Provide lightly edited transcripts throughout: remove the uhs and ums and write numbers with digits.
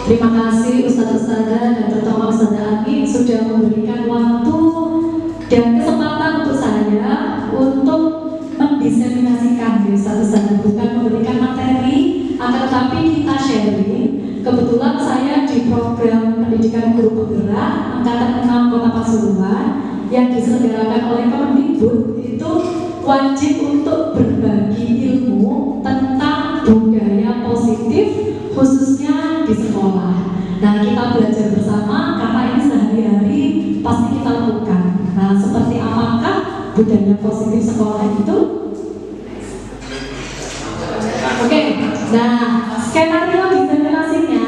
Terima kasih Ustadz-Ustadzah dan terutama Ustadzah Ani sudah memberikan waktu dan kesempatan untuk saya untuk mendiseminasikan Ustadz-Ustadzah, bukan memberikan materi, akan tetapi kita sharing. Kebetulan saya di program pendidikan guru penggerak Angkatan 6 Kota Pasuruan yang diselenggarakan oleh Kemendikbud itu wajib untuk berbagi ilmu tentang budaya positif khususnya di sekolah. Nah, kita belajar bersama karena ini sehari-hari pasti kita lakukan. Nah, seperti apakah budaya positif sekolah itu? Oke, nah skenario diseminasinya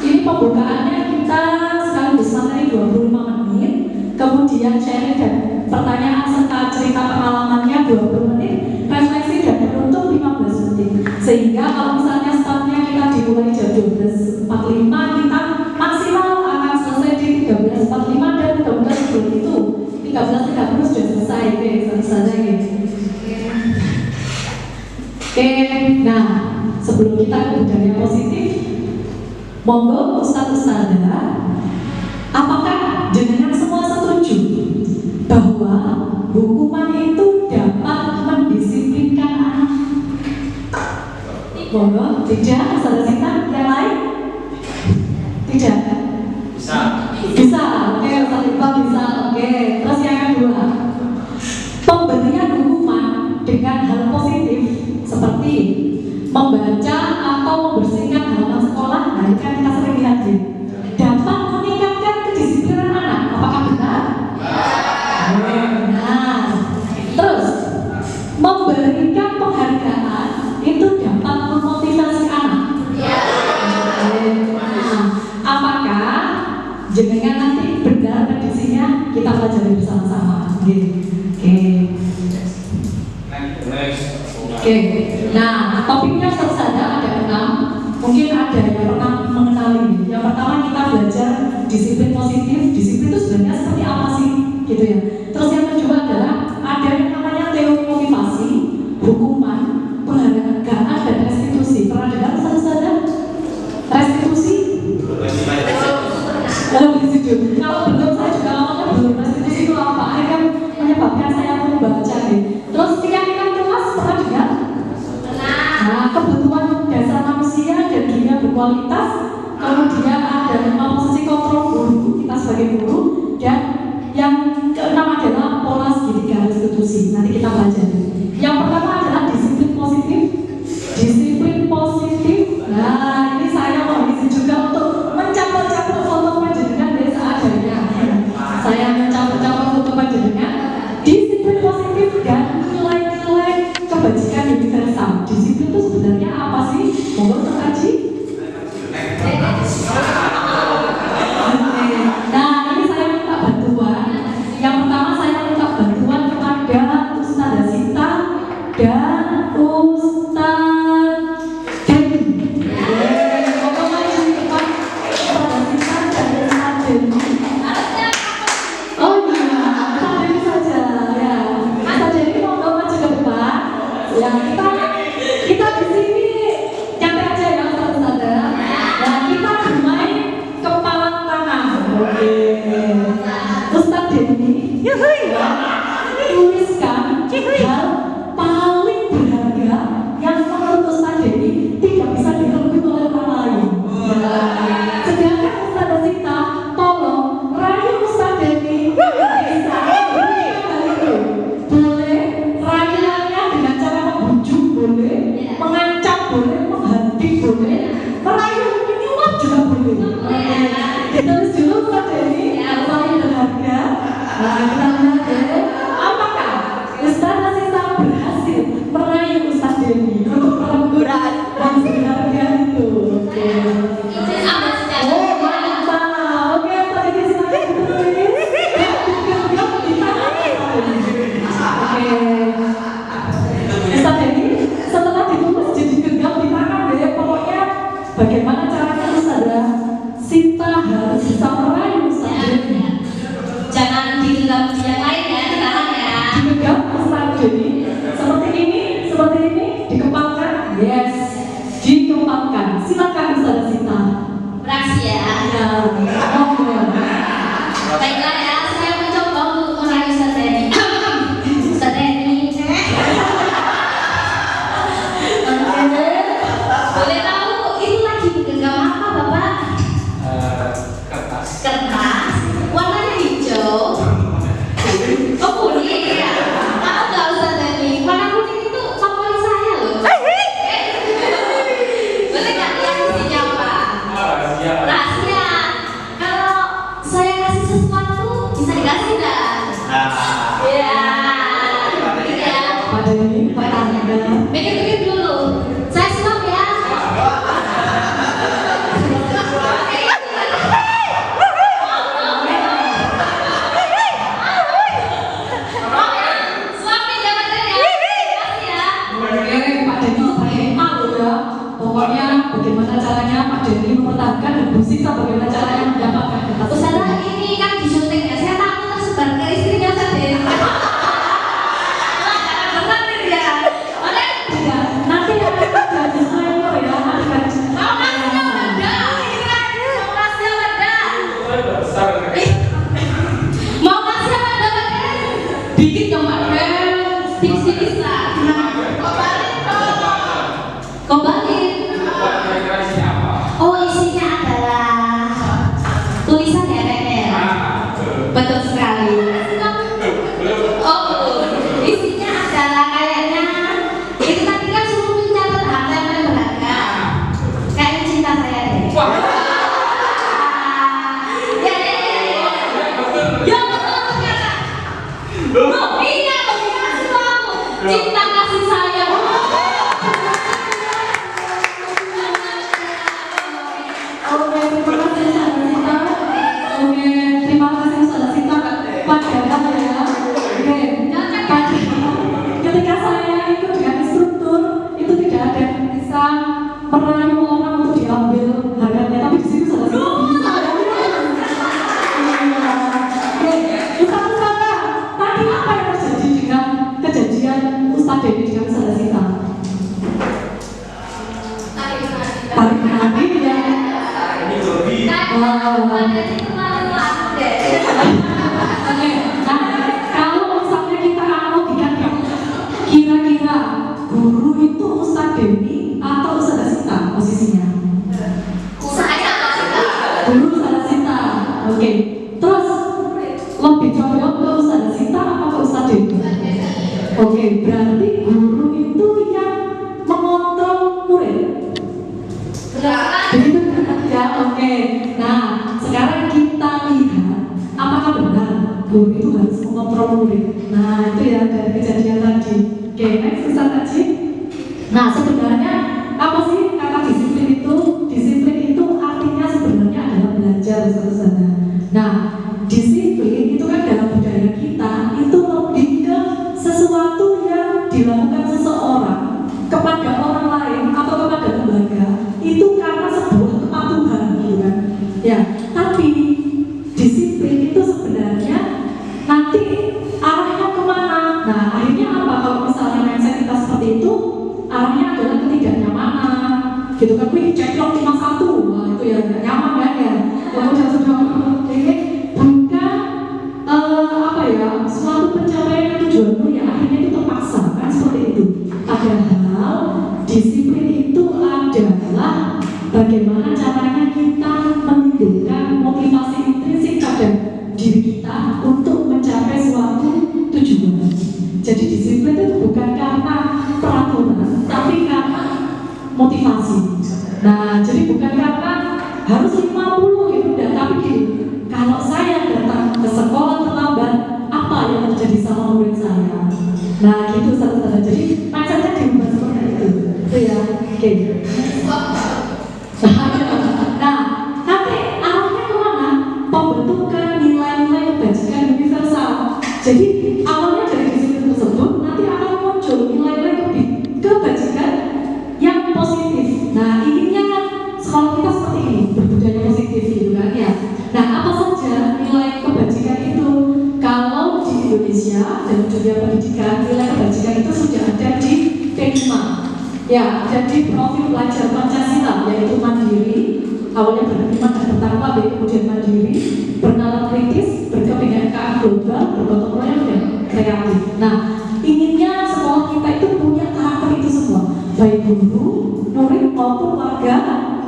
ini pembukaannya kita sekaligus materi 25 menit, kemudian sharing dan pertanyaan serta cerita pengalamannya 20 menit, refleksi dan penutup 15 menit. Sehingga kalau misalnya startnya kita dimulai jam 12.45, kita maksimal akan selesai di 13.45 dan mudah-mudahan sebelum itu 13.30 sudah selesai. Oke, selesai ya. Oke, nah sebelum kita ke budaya positif, monggo Ustadz-Ustadzah, apakah jenengan semua setuju bahwa hukuman itu dapat mendisiplinkan anak? Monggo, tidak, Ustadz Sinta, yang lain? Tidak? Bisa. Bisa, oke, Ustadz Iqbal bisa, oke. Terus yang kedua, pemberian hukuman dengan hal positif seperti membaca atau membersihkan halaman sekolah, nah ini kan kita sering lihat ya, dapat meningkatkan kedisiplinan anak. Apakah benar? Benar. Terus memberikan penghargaan itu dapat memotivasi anak. Nah, apakah jenengan nanti benar prediksinya? Kita pelajari bersama-sama. Oke. Nah, topiknya selesai ada 6. Mungkin ada yang pernah mengenali. Yang pertama kita belajar disiplin positif. Disiplin itu sebenarnya seperti apa sih? Gitu ya. Terus yang kedua adalah ada yang namanya teori motivasi, hukuman, penghargaan dan restitusi. Pernah dengar selesai? Restitusi? Kalau belum, saya juga awalnya belum. Restitusi itu apa? Ini kan menyebabkan saya membaca nih. Terus keyakinan kelas pernah dengar? Nah, kebutuhan dasar manusia dan dunia berkualitas, kemudian ada 5 posisi kontrol guru, kita sebagai guru, dan yang keenam adalah pola segitiga restitusi. Nanti kita pelajari. Yang pertama adalah disiplin positif. Disiplin positif. Nah, ini saya mau izin juga untuk mencampur-campur foto panjenengan desa adanya. Saya mencampur-campur foto panjenengan. Disiplin positif dan nilai-nilai kebajikan universal. Disiplin itu sebenarnya apa sih? Monggo terkaji. Nah, ini saya minta bantuan. Yang pertama saya minta bantuan kepada Ustazah Sinta dan Ustaz Denny. Monggo maju di depan Ustazah Sinta dan Ustaz Denny. Oh iya, Ustaz Denny saja ya. Ustaz Denny monggo maju ke depan. Ya, kita di sini nyantai aja ya Ustazah. Nah, kita bermain kepala tangan. Oke. Ustaz Denny, tuliskan hal paling berharga yang menurut Ustaz Denny tidak bisa dilalui oleh orang lain. Sedangkan Ustazah Sinta, tolong rayu Ustaz Denny. Boleh rayuannya dengan cara membujuk, boleh mengancam, boleh menghanti, boleh merayu menyuap juga boleh. Ditulis dulu Ustaz Denny yang paling berharga. Nah, kita lihat ya, apakah Ustazah Sinta berhasil merayu Ustaz Denny untuk perempuan yang berharga itu? Oke. Oh, mantap. Oke, Ustaz Denny silakan ditulis. Oke. Ustaz Denny, setelah ditulis jadi genggam di tangan deh. Pokoknya bagaimana caranya Ustazah Sinta harus bisa kasih ya. Baiklah ya, saya mencoba untuk merayu Ustaz Denny. Ustaz Denny. Boleh tahu itu lagi genggam apa Bapak? Kertas. Warnanya hijau. Oh kuning ya. Tahu nggak Ustaz Denny? Warna kuning itu favorit saya loh. Boleh nggak lihat isinya apa? Rahasia. Kalau saya kasih sesuatu bisa dikasih nggak? Ya. Ya. Mikir-mikir dulu. Saya stop ya. Suapin jawabannya ya. Kasih ya. Pak Denny sebagai A loh ya. Pokoknya bagaimana caranya Pak Denny mempertahankan dan Bu Sita bagaimana caranya mendapatkan kertas. Ustazah ini kan di syuting ya. Saya takut tersebar ke istrinya Ustaz Denny. Benar nih ya. Ya, nanti akan ada disclaimer ya. Mau kasih yang ada. Ini kan mau kasih yang ada. Mau kasih yang ada kan? Dikit dong Pak Den. Tipis-tipis lah. Kau balik. Oh isinya adalah tulisan ya Ren? Betul sekali. Oh isinya adalah kayaknya itu tadi kan suruh mencatat harta yang berharga. Kayaknya cinta saya deh. Ya. Ya betul ternyata. Oh iya kasih aku. Cinta kasih sayang. Oke, terima kasih Saudara Sita. Oke, terima kasih Saudara Sita. Padahal ya. Oke, ketika saya ikut dengan instruktur itu tidak ada yang bisa merayu orang untuk diambil harganya, tapi di sini Saudara Sita bisa. Ustaz Sita, tadi apa yang terjadi dengan kejadian Ustaz Denny dengan Saudara Sita? Tarik menarik ya. Oke, nah kalau misalnya kita analogikan ya, kira-kira guru itu Ustaz Denny atau Ustaz Sita posisinya? Guru Ustaz Sita. Oke, terus lebih condong ke Ustaz Sita atau ke Ustaz Denny? Oke, berarti guru itu yang mengontrol murid. Begitu ya, oke. Nah, sekarang kita lihat apakah benar guru itu harus mengontrol murid. Nah, itu ya dari kejadian tadi. Oke, next Ustaz Haji. Nah, sebenarnya apa sih kata disiplin itu? Disiplin itu artinya sebenarnya adalah belajar Ustaz. Nah, disiplin itu kan dalam budaya kita itu lebih ke sesuatu yang dilakukan seseorang kepada orang lain atau kepada lembaga itu karena sebuah kepatuhan gitu kan ya, tapi disiplin itu sebenarnya nanti arahnya kemana? Nah akhirnya apa kalau misalnya mindset kita seperti itu, arahnya adalah ketidaknyamanan gitu kan. Wih ceklok 51, wah itu ya gak nyaman kan ya. Kemudian sudah ini bukan apa ya, suatu pencapaian tujuanmu ya akhirnya itu terpaksa kan seperti itu. Padahal disiplin itu adalah bagaimana caranya kita menimbulkan motivasi intrinsik pada diri kita untuk mencapai suatu tujuan. Jadi disiplin itu bukan karena peraturan, tapi karena motivasi. Nah, jadi bukan karena harus 50 gitu, tapi gini, kalau saya datang ke sekolah terlambat, apa yang terjadi sama murid saya? Nah, gitu saudara. Jadi mindsetnya diubah seperti itu. Itu ya, oke. Nah, nanti arahnya kemana? Pembentukan nilai-nilai kebajikan universal. Jadi awalnya dari disiplin tersebut nanti akan muncul nilai-nilai kebajikan yang positif. Nah, inginnya kan sekolah kita seperti ini, berbudaya positif gitu kan ya. Nah, apa saja nilai kebajikan itu? Kalau di Indonesia dan dunia pendidikan, nilai kebajikan itu sudah ada di P5. Ya, ada di profil pelajar Pancasila, yaitu mandiri, awalnya berkembang dan bertakwa, kemudian mandiri, bernalar kritis, berkebinekaan global, bergotong royong dan kreatif. Nah, inginnya sekolah kita itu punya karakter itu semua, baik guru, murid maupun warga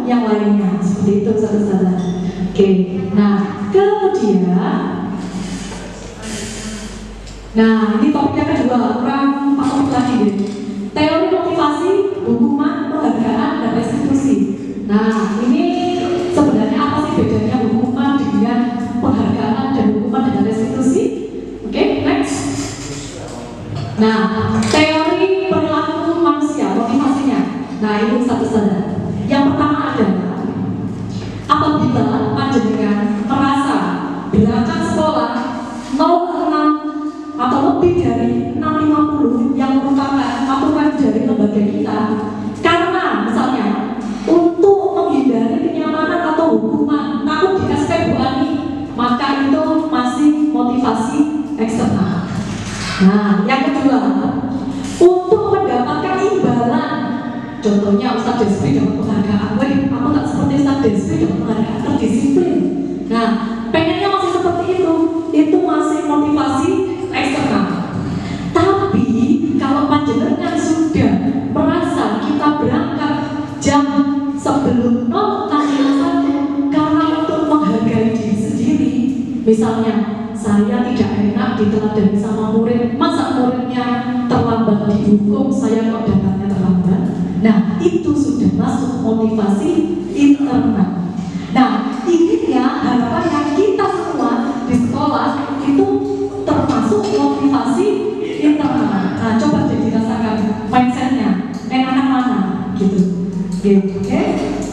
yang lainnya. Seperti itu, saudara-saudara. Oke, nah kemudian, nah ini topiknya kedua, kurang paham lagi deh. Teori motivasi, hukuman, penghargaan, dan restitusi. Nah, ini sebenarnya apa sih bedanya hukuman dengan penghargaan dan hukuman dengan restitusi? Oke, next. Nah, teori perilaku manusia, motivasinya. Nah, ini satu-satu. Yang pertama adalah apabila panjenengan merasa berangkat sekolah 06 atau lebih dari 650 yang merupakan aturan dari lembaga kita, karena misalnya untuk menghindari kenyamanan atau hukuman takut di SP Bu Ani, maka itu masih motivasi eksternal. Nah, yang kedua, untuk mendapatkan imbalan, contohnya Ustadz Desri dapat penghargaan, aku tak seperti Ustadz Desri dapat penghargaan terdisiplin. Nah, pengennya masih seperti itu masih motivasi eksternal. Tapi kalau panjenengan sudah merasa kita berangkat jam sebelum 06.01 karena untuk menghargai diri sendiri, misalnya saya tidak enak diteladani sama murid, masa muridnya terlambat dihukum, saya kok datangnya terlambat. Nah, itu sudah masuk motivasi internal. Nah, intinya harapannya kita semua di sekolah itu termasuk motivasi internal. Nah, coba dirasakan mindsetnya, enakan mana gitu. Oke,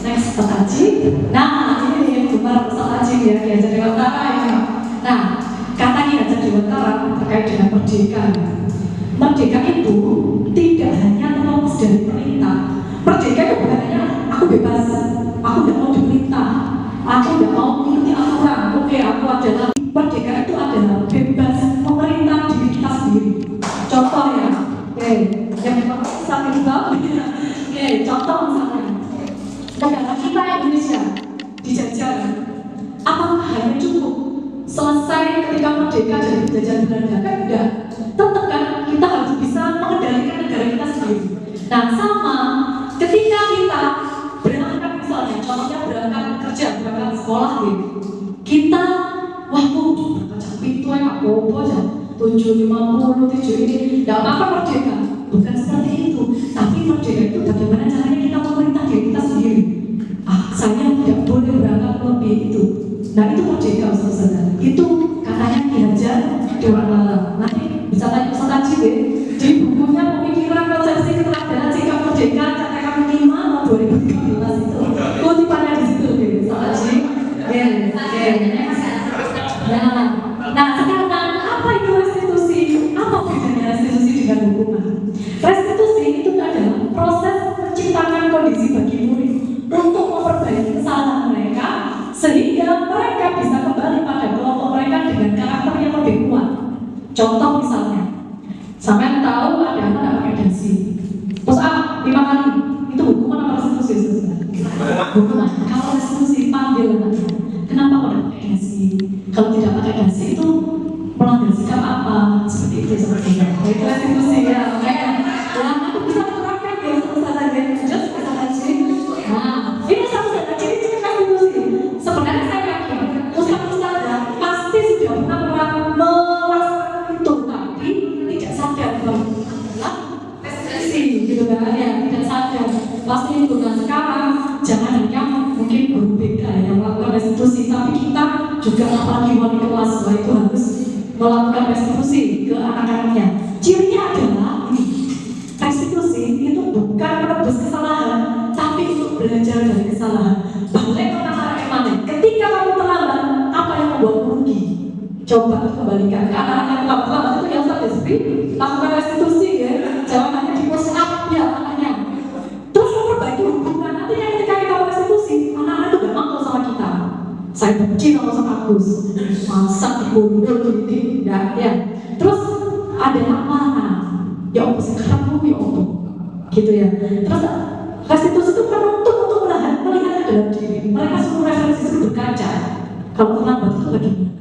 next Pak Haji. Nah, ini nih yang gemar Pak Haji ya, diajar Dewantara ini. Nah, kata diajar Dewantara terkait dengan merdeka. Merdeka itu tidak hanya terlepas dari perintah. Merdeka itu bukan hanya aku bebas, aku tidak mau diperintah, aku tidak mau mengikuti aturan. Oke, aku adalah merdeka itu adalah bebas memerintah diri kita sendiri. Contoh ya, yang memang saat itu, contoh misalnya negara kita Indonesia dijajah, apakah hanya cukup selesai ketika merdeka dari penjajahan Belanda? Kan enggak, tetap kan kita harus bisa mengendalikan negara kita sendiri. Nah, sama ketika kita berangkat misalnya, contohnya berangkat kerja, berangkat sekolah gitu, kita berangkat pintu yang apa aja 7.50, 7 ini, ya apa merdeka? Bukan seperti itu. Tapi merdeka itu bagaimana caranya kita memerintah diri kita sendiri. Saya tidak boleh berangkat lebih itu. Nah, itu merdeka, saudara. Itu katanya diajar Dewantara. Nanti bisa tanya Ustaz Haji deh. Di bukunya pemikiran konsepsi keteladanan sikap merdeka catatan 5 tahun 2013 itu. Kutipannya di situ deh, Ustaz Haji. Nah, sekarang apa itu restitusi? Apa bedanya restitusi dengan hukuman? Restitusi itu adalah proses menciptakan kondisi bagi murid untuk memperbaiki kesalahan mereka sehingga mereka bisa kembali pada kelompok mereka dengan karakter yang lebih kuat. Contoh misalnya, sampai tahu ada anak tidak pakai dasi, terus 5 kali, itu hukuman apa restitusi? Hukuman. Kalau restitusi panggil anaknya, kenapa kok tidak pakai dasi? Kalau tidak pakai dasi itu melanggar sikap apa? Seperti itu sepertinya. Itu restitusi ya. Aku bisa menerapkan ya Ustaz Haji. Nah, ini satu-satu ciri-ciri restitusi. Sebenarnya saya yakin Ustaz pasti sudah pernah melakukan itu, tapi tidak sadar bahwa restitusi gitu kan ya, tidak sadar. Pasti itu. Nah, sekarang jangan hanya mungkin berbeda yang melakukan restitusi, tapi kita juga apalagi wali kelas itu harus melakukan restitusi ke anak-anaknya. Cirinya adalah ini, restitusi itu bukan menebus kesalahan, tapi untuk belajar dari kesalahan. Balik ke anak-anak emanen, ketika kamu terlambat, apa yang membuat rugi? Coba kembalikan ke anak-anak yang terlambat itu yang Ustaz Desri lakukan restitusi ya, jawabannya di push up ya anaknya. Terus memperbaiki hubungan, nantinya ketika kita restitusi, anak-anak itu gak mantul sama kita. Saya benci sama Ustaz Agus, masak dikumpul gitu, ya. Terus ada amanah, ya Allah sekarang ya Allah, gitu ya. Terus restitusi itu penuntut untuk melihat ada dalam diri. Mereka semua referensi itu berkaca. Kalau terlambat itu bagaimana?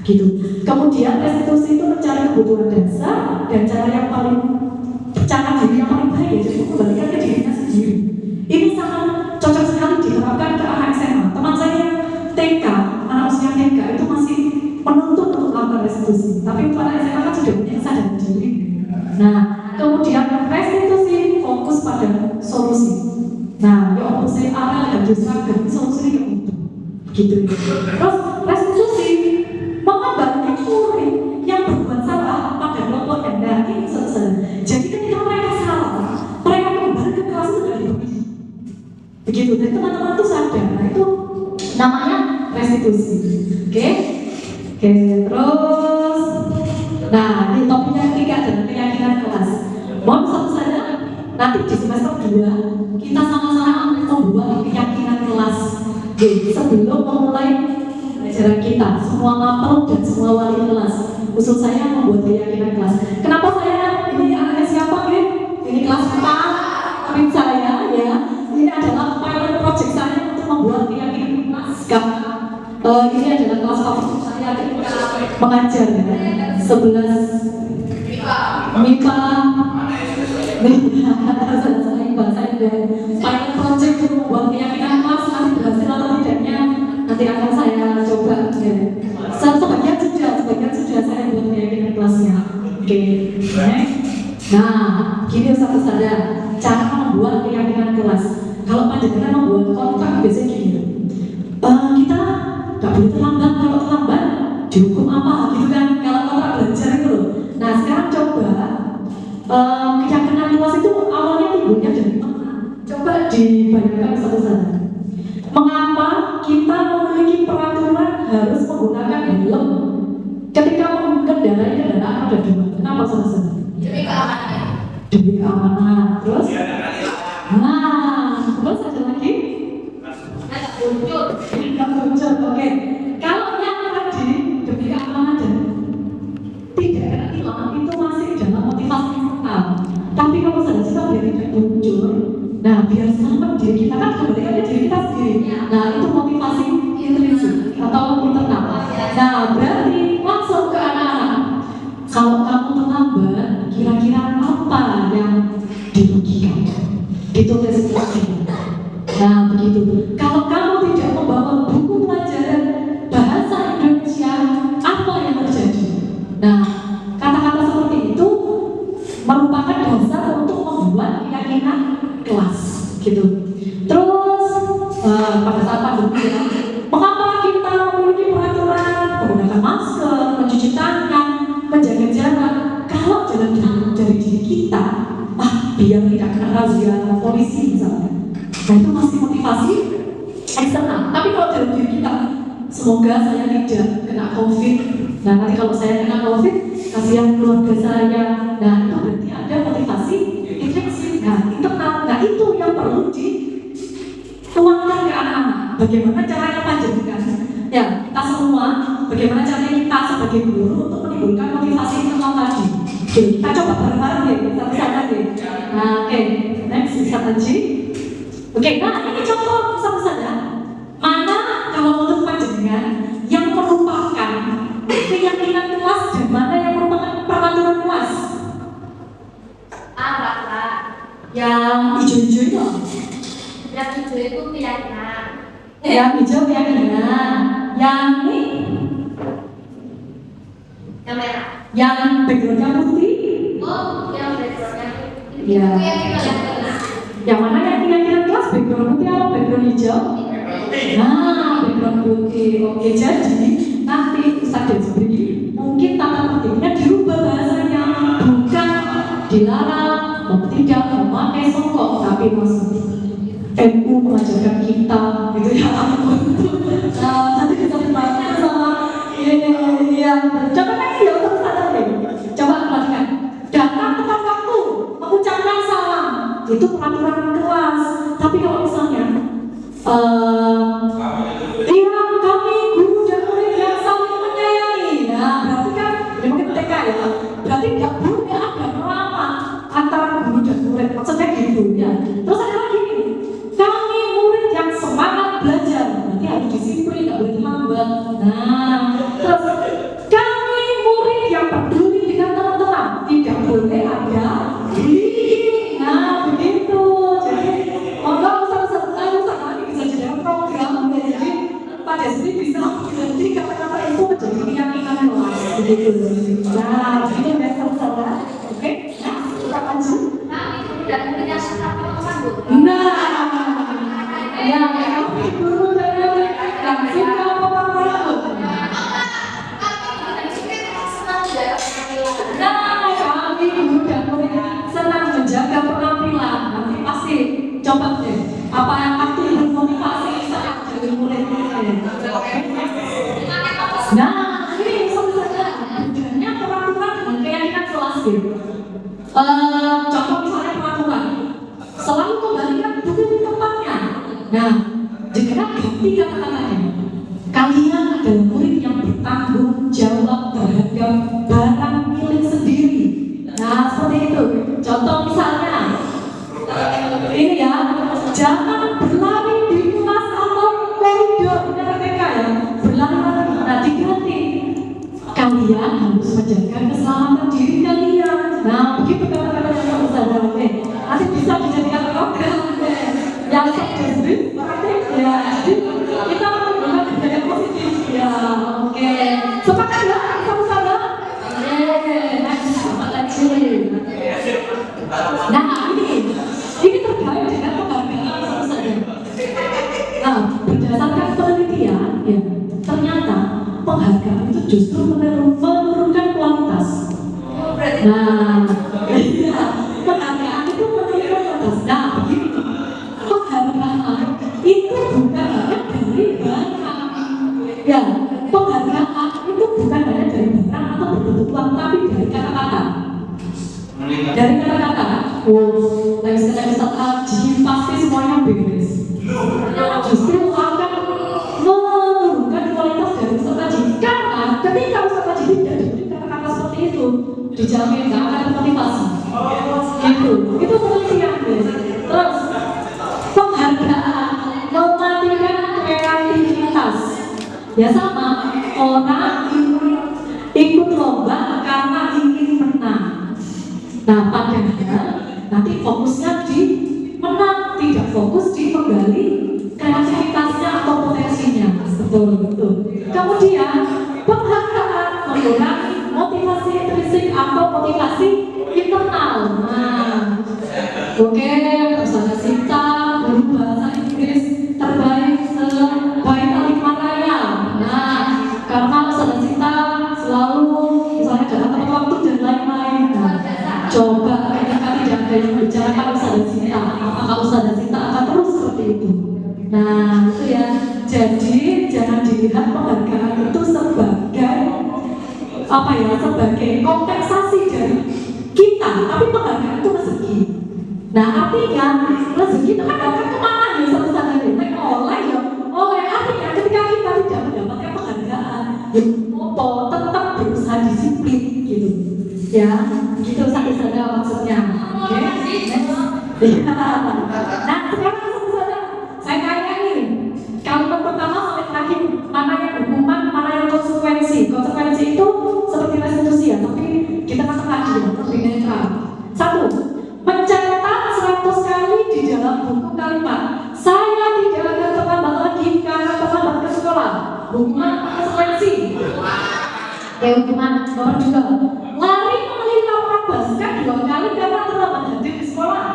Gitu. Kemudian restitusi itu mencari kebutuhan dasar dan cara yang paling diri yang paling baik yaitu kembalikan ke dirinya sendiri. Ini sangat cocok sekali diterapkan ke anak SMA. Teman saya TK, anak usia TK itu masih menuntut untuk melakukan restitusi. Tapi untuk anak SMA kan sudah punya kesadaran diri. Nah, kemudian restitusi fokus pada solusi. Nah, ya opsi arah dan justru solusi ke itu. Gitu. Terus restitusi mengembalikan murid yang berbuat salah pada kelompok yang ini selesai. Jadi ketika mereka salah, mereka kembali ke kelas itu dari bawah. Begitu. Dan teman-teman itu sadar. Nah, itu namanya restitusi. Oke? Terus, nah ini topik yang ketiga adalah keyakinan kelas. Mohon satu saja, nanti di semester 2 kita sama-sama membuat keyakinan kelas. Sebelum memulai pelajaran kita, semua mapel dan semua wali kelas, usul saya membuat keyakinan kelas. Kenapa saya? Ini anaknya siapa nih? Ini kelas 4, murid saya ya. Ini adalah pilot project saya untuk membuat keyakinan kelas. Ini adalah kelas favorit saya ketika mengajar ya. 11 MIPA saya pilot project untuk membuat keyakinan kelas. Nanti berhasil atau tidaknya nanti akan saya coba ya. Sebagian sudah saya buat keyakinan kelasnya. Oke. Nah, gini Ustaz saya cara membuat keyakinan kelas. Kalau panjenengan membuat kontrak biasanya gini. Kita nggak boleh terlambat, kalau terlambat dihukum apa gitu kan, kalau kontrak belajar itu loh. Nah sekarang coba keyakinan kelas itu awalnya timbulnya dari mana? Coba dibayangkan satu-satu. Mengapa kita memiliki peraturan harus menggunakan helm ketika mengendarai kendaraan roda 2? Kenapa satu-satu? Demi keamanan. Demi keamanan. Terus? Terus ada lagi? Nggak muncul. Oke. Kalau yang tadi demi keamanan dan tidak kena tilang itu masih dalam motivasi mental. Tapi kalau sudah biar tidak muncul, nah biar selamat diri kita kan kembalikan ke diri kita sendiri. Nah itu motivasi intrinsik atau internal. Nah berarti langsung ke anak-anak. Kalau kamu terlambat, kira-kira apa yang dirugikan? Ditulis lagi. Nah begitu. Kalau kamu tidak membawa buku pelajaran bahasa Indonesia, apa yang terjadi? Nah kata-kata seperti itu merupakan dasar untuk membuat keyakinan kelas, gitu. Terus pada saat pandemi, mengapa kita memiliki peraturan menggunakan masker, mencuci tangan, menjaga jarak? Kalau jalan dari diri kita, biar tidak kena razia polisi misalnya. Nah itu masih motivasi eksternal. Tapi kalau dalam diri kita, semoga saya tidak kena COVID. Nah nanti kalau saya kena COVID, kasihan keluarga saya. Nah itu berarti ada motivasi intrinsik. Nah internal. Nah itu yang perlu dituangkan ke anak-anak. Bagaimana caranya panjenengan? Ya kita semua. Bagaimana caranya kita sebagai guru untuk menimbulkan motivasi internal tadi? Oke, kita coba bareng-bareng deh. Kita bisa deh. Nah oke, next bisa tadi. Oke, nah ini contoh satu saja. Mana kalau menurut panjenengan yang merupakan keyakinan kelas dan mana yang merupakan peraturan kelas? Peraturan. Yang hijau-hijau itu? Yang hijau itu keyakinan. Yang hijau keyakinan. Yang ini? Yang merah. Yang backgroundnya putih? Oh, yang backgroundnya putih. Ya. Keyakinan. Yang mana yang keyakinan kelas? Background putih atau background hijau? Nah, background putih. Oke, jadi nanti Ustaz dan Sobri mungkin tata tertibnya dirubah bahasanya, bukan dilarang tidak memakai songkok, tapi masuk NU mengajarkan kita, gitu ya. Nanti bisa dibaca sama yang coba kan ya untuk sadar deh. Coba perhatikan. Datang tepat waktu, mengucapkan salam, itu peraturan kelas. Tapi kalau misalnya iya kami guru dan murid yang saling menyayangi, nah berarti kan ini mungkin TK ya, berarti nggak boleh ada melawan antara guru dan murid, maksudnya gitu ya. Terus ada lagi nih, kami murid yang semangat Nah, terus kami murid yang peduli dengan teman-teman tidak boleh ada bullying. Nah, begitu. Jadi, monggo Ustaz ini bisa jadi program. Jadi, pada sini bisa jadi kata-kata itu menjadi keyakinan kelas. Begitu. Nah, begitu ya saudara. Oke, nah, kita lanjut. Dan punya satu sambut. Nah, yang kami guru dan yang suka apa-apa. Nah, kami guru dan murid senang menjaga penampilan. Nanti pasti coba deh apa yang pasti motivasi saya jadi murid. Nah, ini sebenarnya bedanya peraturan dengan keyakinan kelas gitu. Contoh misalnya peraturan selalu kembalikan buku di tempatnya. Nah, jika ganti kata-katanya, kalian adalah murid yang bertanggung jawab terhadap barang milik sendiri. Nah, seperti itu. Contoh misalnya, ini ya, jangan berlari di kelas atau koridor RTK ya, berlari-lari. Nah, diganti, kalian harus menjaga keselamatan diri kalian. Nah, begitu kata-katanya Ustaz. Nanti bisa dijadikan program yang suggestif, ya. Jadi kita menggunakan budaya positif, ya. Oke, sepakat ya, sama-sama. Next, apa lagi? Nah, ini terkait dengan penghargaan Ustaz. Nah, berdasarkan penelitian, ya, ternyata penghargaan itu justru menurunkan kualitas. Nah, iya, penghargaan itu menurunkan kualitas. Nah, begini, penghargaan itu bukan hanya dari barang. Ya, penghargaan itu bukan hanya dari barang atau berbentuk uang, tapi dari kata-kata. Dari kata-kata, lagi saat pasti semuanya beres. Justru akan menurunkan kualitas dari peserta didik. Karena ketika peserta didik tidak diberi kata-kata seperti itu, dijamin nggak akan termotivasi. Itu penelitian guys. Terus penghargaan mematikan kreativitas. Ya sama, orang ikut lomba karena ingin menang. Nah, padahal nanti fokusnya di menang, tidak fokus di menggali kreativitasnya atau potensinya. Betul. Kemudian penghargaan mengurangi motivasi intrinsik atau motivasi internal. Nah, oke, Ustazah Sinta, guru bahasa Inggris terbaik sebaik Tasikmalaya. Nah, karena Ustazah Sinta selalu misalnya dapat waktu dan lain-lain. Nah, coba ketika tidak ada yang membicarakan Ustazah Sinta, apakah Ustazah Sinta akan terus seperti itu? Nah, itu ya. Jadi jangan dilihat penghargaan itu sebagai apa ya, sebagai kompensasi dari kita, tapi penghargaan itu rezeki. Nah, artinya rezeki itu kan datang kemana ya, satu-satu ini oleh artinya ketika kita tidak mendapatkan penghargaan, ya tetap berusaha disiplin gitu. Ya, gitu satu-satu maksudnya. Oke. Nah, sekarang satu-satu saya tanya nih, kalimat pertama sampai terakhir, mana yang hukuman, mana yang konsekuensi. Konsekuensi itu seperti restitusi ya, tapi kita katakan lagi ya, lebih netral. 1. Mencatat 100 kali di dalam buku kalimat, saya tidak akan terlambat lagi karena terlambat ke sekolah. Hukuman atau konsekuensi? Hukuman. Nomor 2, lari mengelilingi lapangan basket 2 kali karena terlambat hadir di sekolah.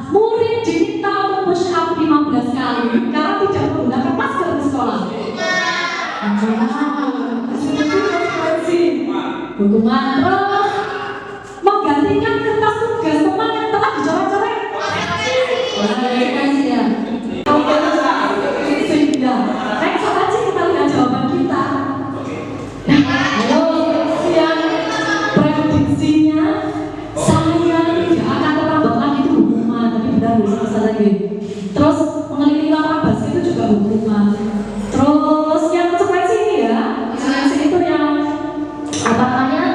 Murid diminta untuk push up 15 kali karena tidak menggunakan masker di sekolah. Hukuman. Terus menggantikan kertas tugas teman yang telah dicoret-coret. Ya. Next aja kita lihat jawaban kita. Ayo, yang prediksinya saya tidak akan terlambat lagi itu hukuman, tapi benar bisa lagi. Terus mengelilingi lapangan basket itu juga hukuman. Terus yang konsekuensi ini ya, konsekuensi itu yang apa namanya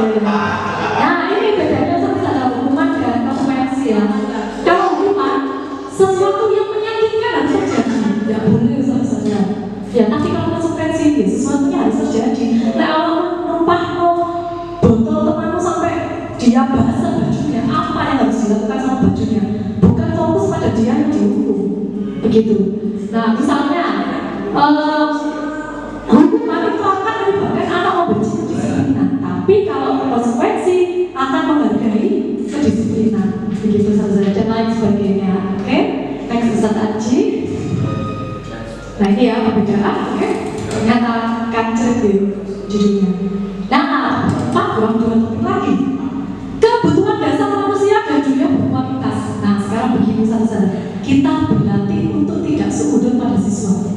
Nah ini bedanya antara hukuman dan konsekuensi ya. Kalau hukuman sesuatu yang menyakitkan harus terjadi, tidak boleh saja. Ya tapi kalau konsekuensi ya, sesuatunya harus terjadi. Nah kalau numpah botol temanmu sampai dia basah bajunya, apa yang harus dilakukan sama bajunya? Bukan fokus pada dia yang dihukum, begitu. Nah misalnya hukuman itu akan menyebabkan anak membenci kedisiplinan, tapi kalau konsekuensi akan menghargai kedisiplinan, begitu saja dan lain sebagainya. Oke, next Ustaz Aji. Nah ini ya perbedaan, oke? Ternyata kancret judulnya. Nah, Pak, kurang dua topik lagi. Kebutuhan dasar manusia dan juga berkualitas. Nah, sekarang begini saja. Kita berlatih untuk tidak seudon pada siswa.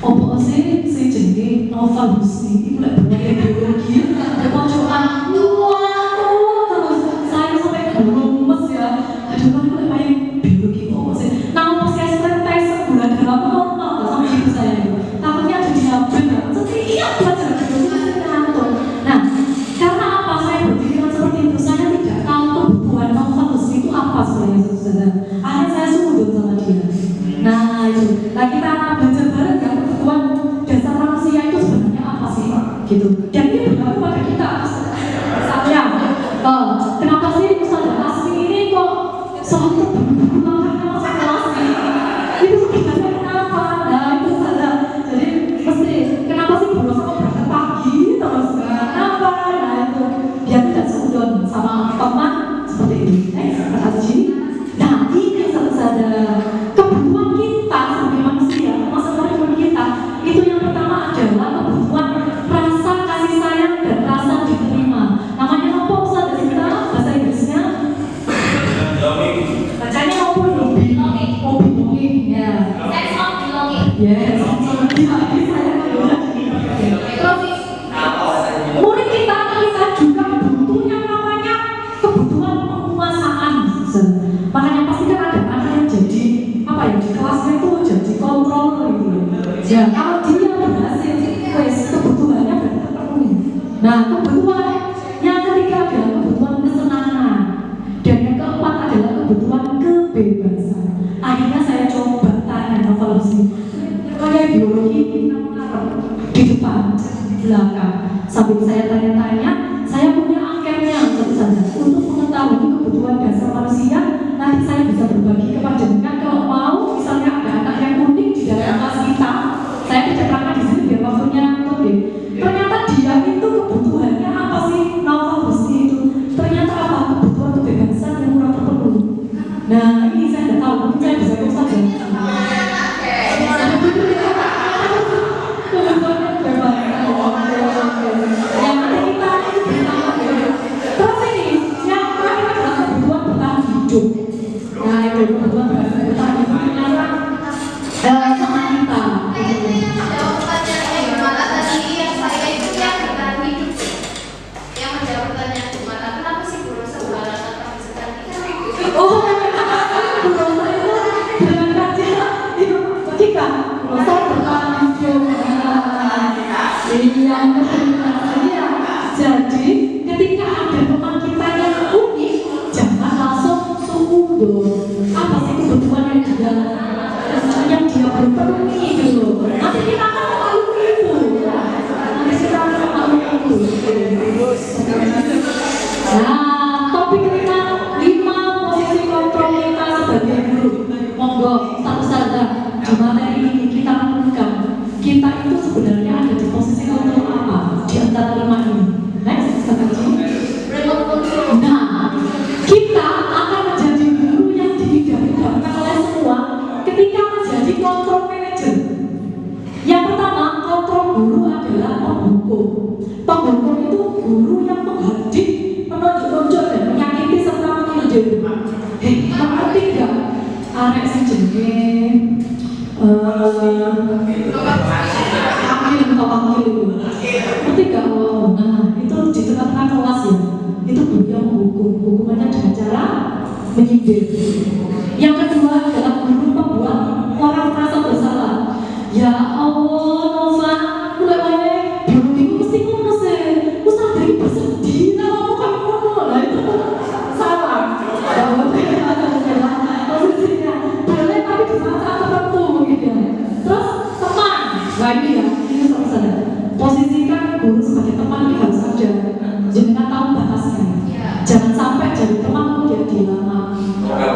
Opo sih jenenge Nova Husni itu lek belajar biologi, pojokan terus saya sampai gemes ya. Aduh, aku lek main biologi opo sih? Nah, pas saya tes sebulan dalam normal sama ibu saya. Takutnya ada diambil. Setiap belajar biologi saya ngantuk. Nah, karena apa saya berpikiran seperti itu? Saya tidak tahu kebutuhan Nova Husni itu apa sebenarnya, saudara. Akhirnya saya sudut sama dia. Nah itu, nah kita belajar bareng kan kebutuhan dasar manusia itu sebenarnya apa sih, gitu. Dan ini berlaku pada kita. Misalnya, kenapa sih Ustaz Asmi ini kok selalu langkahnya masuk kelas sih? Itu sebenarnya kenapa? Nah itu saja. Jadi mesti kenapa sih Bu Rosa kok berangkat pagi terus? Kenapa? Nah itu biar tidak seudon sama teman seperti ini. Aji. Nah ini satu saja. Kebutuhan kita sebagai manusia, termasuk kebutuhan kita, itu yang pertama adalah kebutuhan rasa kasih sayang dan rasa diterima. Namanya apa Ustaz kita? Bahasa Inggrisnya? Bacanya apa dulu? Belonging. Oh, belonging. Ya. Sense of belonging. Yes. Murid kita juga butuh yang namanya kebutuhan penguasaan. Makanya pasti kan ada anak yang jadi apa ya, di kelasnya itu jadi kontrol gitu ya. Kalau dia berhasil, wes kebutuhannya berarti terpenuhi. Nah kebutuhan yang ketiga adalah kebutuhan kesenangan, dan yang keempat adalah kebutuhan kebebasan. Akhirnya saya coba tanya Nova Husni, kayak biologi di depan, di belakang. Sambil saya tanya-tanya, saya punya angkernya satu saja untuk mengetahui kebutuhan dasar manusia. Nanti saya bisa berbagi kepada dengan kalau mau, misalnya ada anak yang unik di dalam kelas kita, saya kecepatkan di sini biar waktunya lebih. Ternyata dia itu kebutuhannya apa sih? Nova Husni itu ternyata apa? Kebutuhan kebebasan yang kurang terpenuhi. Nah ini saya tidak tahu, mungkin saya bisa ikut saja. Kebutuhannya kebebasan. Yang nanti kita bersama. Terus ini yang terakhir adalah kebutuhan bertahan hidup. Nah itu kebutuhan bertahan hidup sama kita. Gimana tadi yang saya itu yang bertahan hidup, yang menjawab pertanyaan gimana? Kenapa sih Bu Rosa beralasan perasaan kita? Oh, Bu Rosa itu dengan kajian itu ketika Bu Rosa bertahan hidup. Iya. Jadi ketika ada teman kita yang unik, jangan langsung sudut. Apa sih kebutuhan yang dia belum penuhi gitu. Nanti kita akan memaklumi itu. Nanti kita akan memaklumi itu. Nah, topik kita 5 posisi kontrol kita sebagai guru. Monggo, Ustaz, di materi ini kita menemukan kita itu sebenarnya ada di posisi kontrol apa di antara 5 ini. Next, Remote control. nah, kita akan menjadi guru yang dihidangkan oleh semua ketika menjadi kontrol manager. Yang pertama, kontrol guru adalah penghukum. Penghukum itu guru yang menghadik, menonjol-nonjol dan menyakiti serta menyindir. Ngerti nggak? Arek sing jenenge Akil itu. Ngerti nggak? Nah, itu di tengah-tengah kelas ya. Itu guru yang menghukum. Hukumannya dengan cara menyindir. Yang kedua adalah guru membuat orang merasa bersalah. Ya Allah, Nova, mulai biologi mesti ngono sih. Ustaz dari bersedih, kalau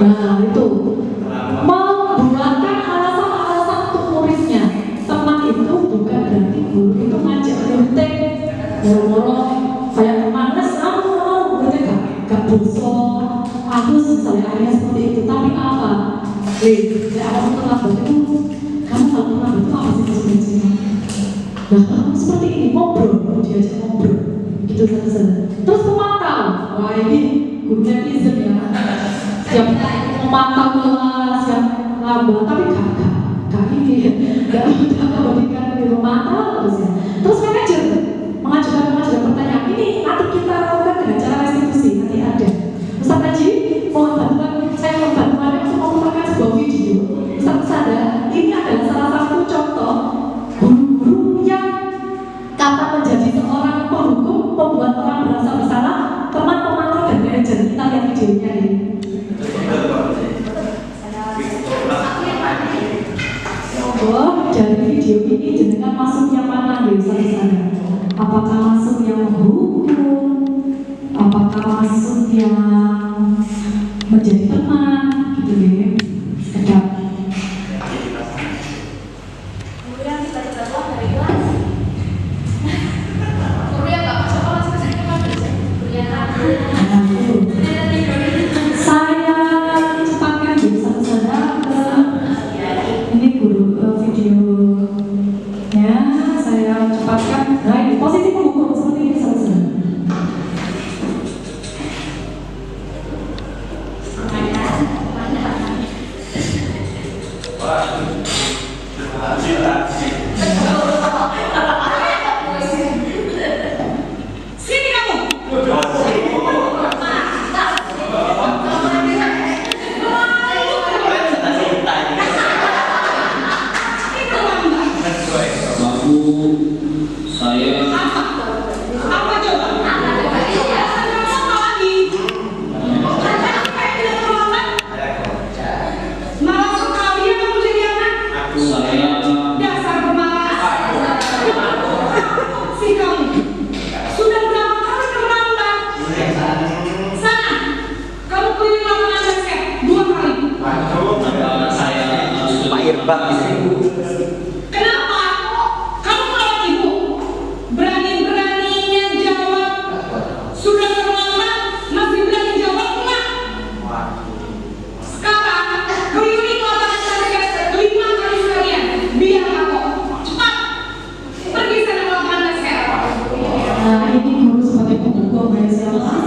Nah itu membuatkan alasan-alasan untuk muridnya. Teman itu bukan berarti guru itu ngajak nyuntik moro-moro kayak kemanes muridnya gak bosok halus misalnya akhirnya seperti itu. Tapi apa? Ya kamu terlambat itu, kamu kalau terlambat itu apa sih maksudnya? Nah kamu seperti ini ngobrol, diajak ngobrol gitu saja. Terus memantau, wah ini guru netizen ya, siap memantau kelas, siap lambang, tapi gak ini, gak memberikan di memantau terus ya. Terus mengajukan pertanyaan ini nanti kita lakukan dengan cara restitusi, nanti ada. Ustaz Haji, mohon bantuan, saya mohon bantuan untuk memutarkan sebuah video. Ustaz sadar, ini adalah salah satu contoh guru-guru yang kata menjadi seorang penghukum, membuat orang merasa bersalah, teman pemantau dan manajer. Kita lihat videonya ini. Oh, dari video ini jenengan masuk yang mana nih sana? Apakah masuk yang menghukum? Apakah masuk yang menjadi teman? Gitu ya. Sedap. Kemudian tiba-tiba keluar dari kelas. Guru yang nggak masuk kelas kesini kemana? Guru yang Saya cepatkan di sana ke ini guru video ya, saya cepatkan. Nah ini posisi penghukum seperti ini sana. Sini kamu. Saya Apa coba? Apa lagi? Malah sekali ya kamu jadi anak. Dasar pemalas. Si kamu. Sudah berapa kali terlambat? Sana. Kamu keliling lapangan basket 2 kali. saya Pak Irbak di sini. Kenapa? Kamu melawan ibu. Berani-beraninya jawab. Sudah terlambat, masih berani jawab enggak? Sekarang keliling lapangan basket 5 kali sekalian. Biar aku cepat pergi sana ke lapangan basket. Nah ini guru sebagai penghukum ya siapa?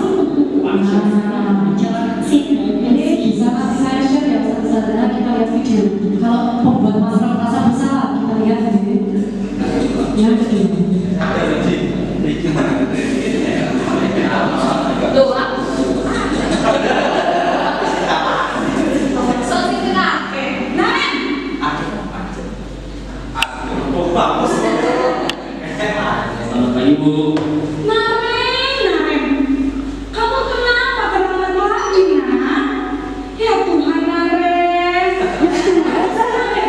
Ini bisa nanti saya share ya saudara, kita lihat video. Kalau membuat masyarakat merasa bersalah, kita lihat ini. Yang kedua. Doa. Soalnya kenapa? Namen. Selamat pagi Bu. Namen. Kamu kenapa terlambat lagi, nak? Ya Tuhan, Namen.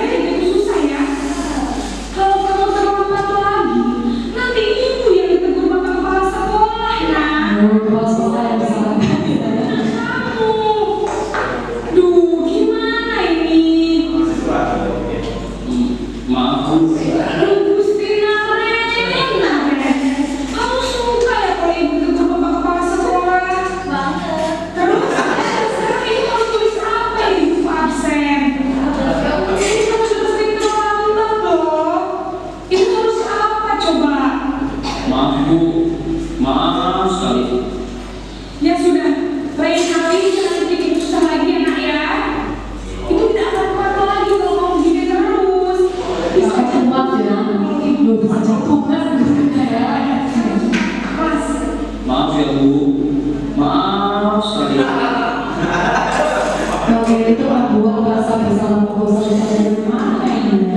Itu susah ya. Kalau kamu terlambat lagi, nanti ibu yang ditegur bapak kepala sekolah, nak. Kepala sekolah yang disalahkan. Kamu. Duh, gimana ini? Maaf Bu. Duh, Gusti Namen. Kamu suka ya kalau ibu tegur bapak kepala sekolah? Banget. Terus, sekarang ibu harus tulis apa ini buku absen? Ini kamu sudah sering terlambat loh. Ibu harus apa coba? Maaf Bu. Maaf sekali. Ya sudah, lain kali jangan bikin susah lagi ya nak ya. Ibu tidak akan kuat lagi kalau kamu gini terus. Bisa kuat ya. Belum bisa jatuh kan? Mas, Maaf ya Bu. Maaf sekali. Oke, itu buah bahasa bersalah dari mana ini?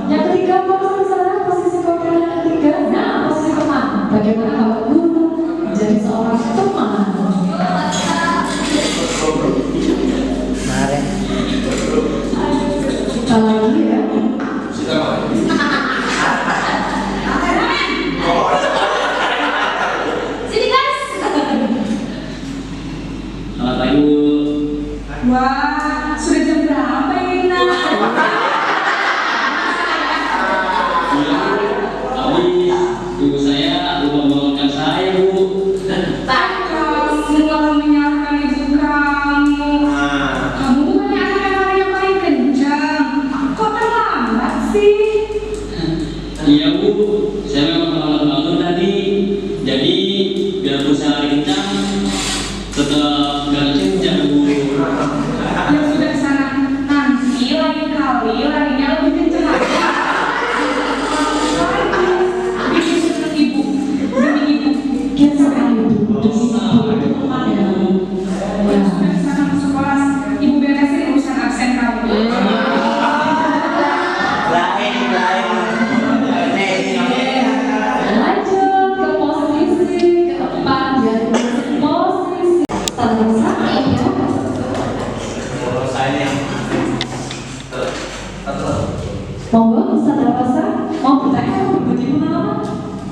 Yang ketiga, posisi kode yang ketiga. Nah, posisi teman. Bagaimana kalau guru menjadi seorang teman? Kemarin Kita lagi ya. sini guys. Selamat pagi Bu. Wah, sudah jam berapa ini, Nak? Iya, habis ibu saya lupa membangunkan saya, Bu. Kamu malah menyalahkan ibu kamu. Kamu bukannya anak yang larinya paling kencang. Kok terlambat sih? Iya, Bu. Saya memang terlambat bangun tadi. Jadi biar Bu saya lari kencang, tetap gak kencang, Bu. Ya sudah sana. Nanti lain kali larinya lebih kencang lagi. Bikin seneng ibu. Demi ibu. Kita sekali Bu, demi ibu itu teman ya. Ya sudah sana masuk kelas. Ibu beresin urusan absen kamu. Lanjut ke posisi keempat, yaitu posisi standar satu ya. Monggo, standar rasa mau bertanya atau berbagi pengalaman?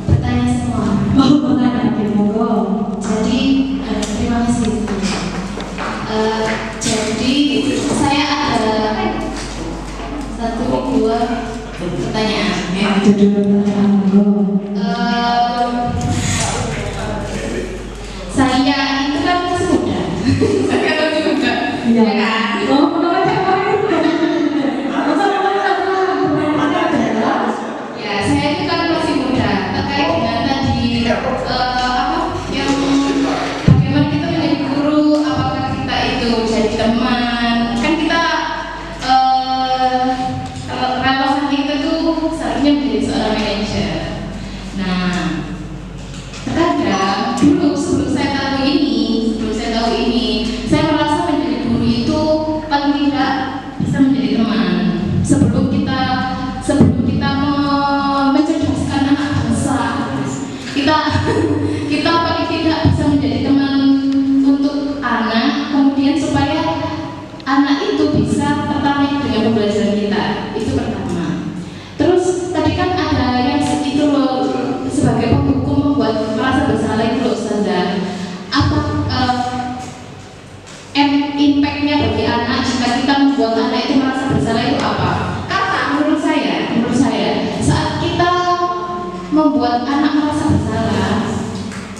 Bertanya semua. Mau bertanya, oke, monggo. Jadi terima kasih. Jadi saya ada 1-2 pertanyaan. Ya. Ada dua pertanyaan, monggo. Saya itu kan masih muda. Saya kan masih muda. Iya. Ya kan? Oh, menurut saya itu. Ya, saya itu kan masih muda. Terkait dengan tadi apa yang bagaimana kita menjadi guru, apakah kita itu jadi teman? Kan kita kalau saat itu tuh seharusnya menjadi seorang manajer. Nah, terkadang dulu sebelum saya tahu ini, saya merasa menjadi guru itu paling tidak bisa menjadi teman. Sebelum kita mencerdaskan anak bangsa, kita paling tidak bisa menjadi teman untuk anak, kemudian supaya anak itu bisa tertarik dengan pembelajaran kita. Itu pertama. Terus tadi kan ada yang itu loh, sebagai penghukum membuat merasa bersalah itu loh, Ustazah. Apa impact-nya bagi anak jika kita membuat anak itu merasa bersalah itu apa? Karena menurut saya saat kita membuat anak merasa bersalah,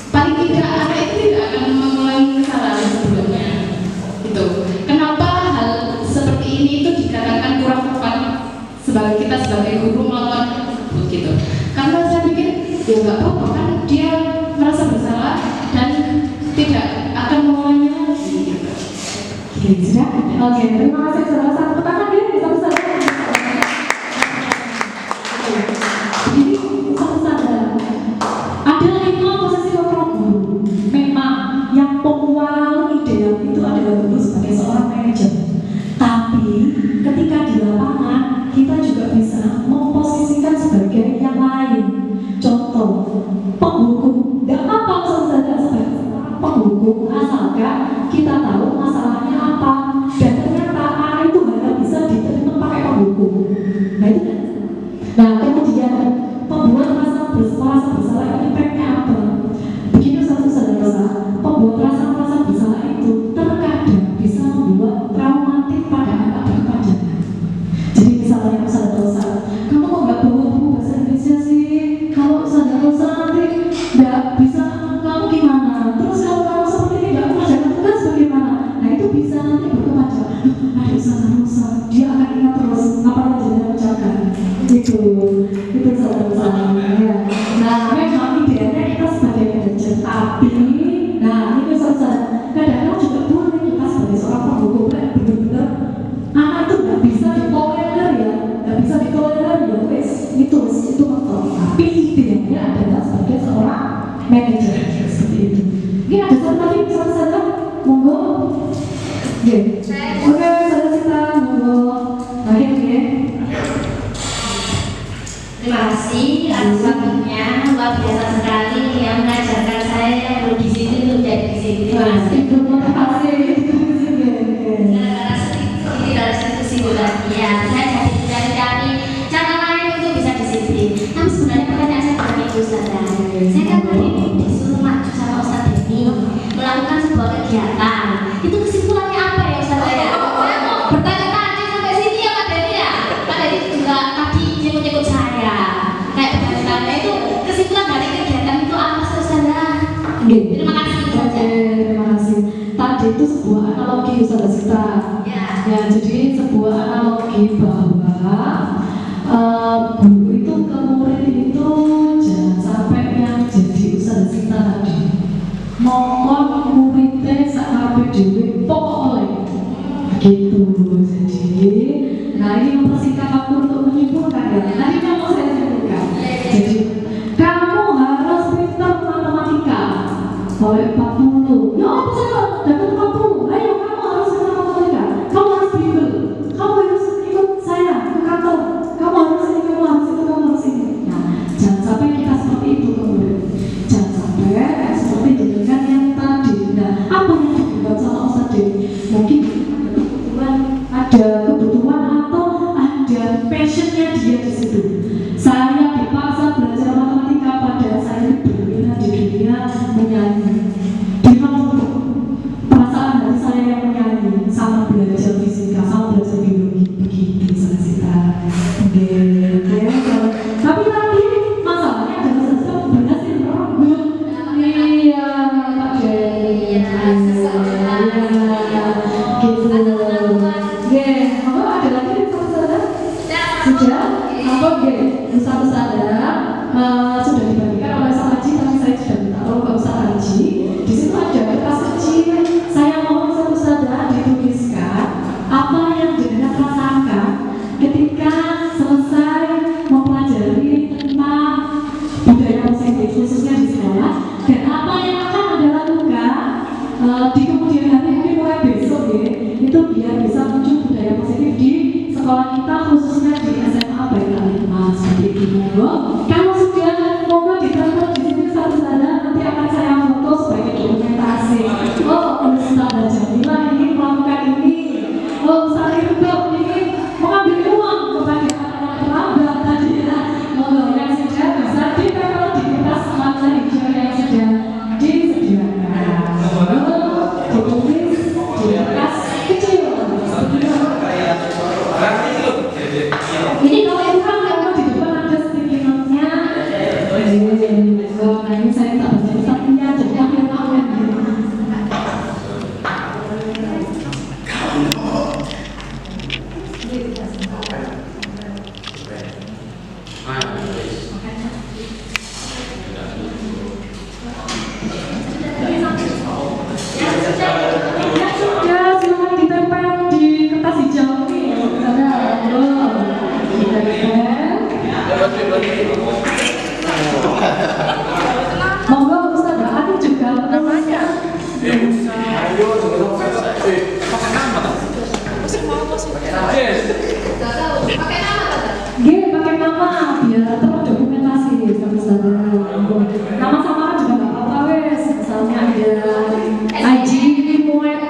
paling tidak anak itu tidak akan mengulangi kesalahan sebelumnya. Itu kenapa hal seperti ini itu dikatakan kurang tepat kita sebagai guru melakukan tersebut gitu. Karena saya pikir ya nggak apa-apa kan dia merasa bersalah dan tidak akan mengulanginya lagi gitu. Oke, sudah? Oke, terima kasih saudara. Satu pertanyaan dia bisa besar. Jadi, satu sadar. Ada 5 posisi kontrol guru. Memang yang paling ideal itu adalah guru sebagai seorang manajer. Tapi, ketika di lapangan, kita juga bisa memposisikan sebagai yang lain. Contoh, penghukum. Tidak apa saudara sebagai penghukum, asalkan kita tahu masalahnya apa dan ternyata anak itu hanya bisa diterima pakai penghukum. Nah itu kan. Nah kemudian pembuat rasa bersalah ini impactnya apa? Begini satu saudara, pembuat rasa bersalah itu terkadang bisa membuat traumatik pada anak berkepanjangan. Jadi misalnya saudara, kamu kok nggak bawa buku bahasa Indonesia sih? Kalau saudara nanti nggak bisa, kamu gimana? Terus kalau seperti ini nggak mengerjakan tugas bagaimana? Nah itu bisa nanti berkepanjangan. Ada saudara, dia akan ingat terus apa yang dia ucapkan. Itu saudara. Ya. Nah memang idealnya kita sebagai manajer, tapi nah ini saudara, kadang-kadang juga boleh kita sebagai seorang penghukum benar-benar anak itu nggak bisa ditolerir ya, nggak bisa ditolerir ya wes itu betul. Tapi idealnya adalah sebagai seorang manajer seperti itu. Ini ada satu lagi misalnya saja, monggo. Oke, saudara kita monggo. Baik ya. Terima kasih atas waktunya, luar biasa sekali yang mengajarkan saya yang belum di sini belum jadi di sini. Terima kasih. Terima kasih. Gara-gara sedikit dari situ lagi ya, saya jadi mencari-cari cara lain untuk bisa disiplin. Tapi sebenarnya pertanyaan saya bukan itu, Ustazah. Saya kan tadi disuruh maju sama Ustaz Denny melakukan sebuah kegiatan. Itu kesimpulannya apa ya, Ustazah? Terima kasih. Tadi itu sebuah analogi Ustazah Sita. Ya, jadi sebuah analogi bahwa guru itu ke murid itu jangan sampai yang jadi Ustazah Sita tadi. Mongkon muridnya sakarape dhewe pokok oleh gitu. Jadi, nah ini mempersingkat waktu untuk menyimpulkan ya. Tadi kan mau saya simpulkan. Jadi, kamu harus pintar matematika. Oleh 40. Ya apa sih kok? Dapat 40. Ayo kamu harus pintar matematika. Kamu harus bimbel. Kamu harus ikut saya ke kantor. Kamu harus ini, kamu harus itu, kamu harus ini. Nah, jangan sampai kita seperti itu kemudian. Jangan sampai seperti itu dengan yang tadi. Nah, apa yang dibuat sama Ustaz Dewi? Mungkin ada kebutuhan atau ada passionnya dia di situ. Saya dipaksa belajar matematika padahal saya berminat di dunia menyanyi. Dimana perasaan dari saya yang menyanyi sama belajar fisika, sama belajar biologi begitu Sita. Tapi tadi masalahnya adalah saya berhasil merenggut. Iya, Pak Jaya. Gitu. Apa ada lagi Ustazah? Sudah? Apa Ustazah sudah dibagikan oleh Ustaz Haji, tapi saya sudah minta tolong ke Ustaz Haji. Di situ ada kertas kecil. Saya mohon Ustazah dituliskan apa yang jenengan rasakan ketika selesai mempelajari tentang budaya positif khususnya di sekolah, dan apa yang akan Anda lakukan di kemudian hari mungkin mulai besok ya, itu biar bisa muncul budaya positif di sekolah kita khususnya di SMA Baik Mas. Seperti itu. Kalau sudah monggo ditaruh di sini Ustazah, nanti akan saya foto sebagai dokumentasi. Oh, Ustazah Jamila ini melakukan ini. Oh, Ustazah Irbab ini mengambil uang kepada anak-anak terlambat tadi ya. Monggo yang sudah bisa ditaruh di kertas warna hijau yang sudah disediakan. Ditulis di kertas kecil. Ini kalau yang kan di depan ada sticky note-nya. Nah ini saya tak baca satunya, jadi aku tahu yang ini. Ya silakan ditempel di kertas hijau ini. Monggo Ustazah, aku juga namanya. Gini pakai nama biar terdokumentasi Ustazah. Nama samaran juga nggak apa-apa wes. Misalnya ada IG Muet,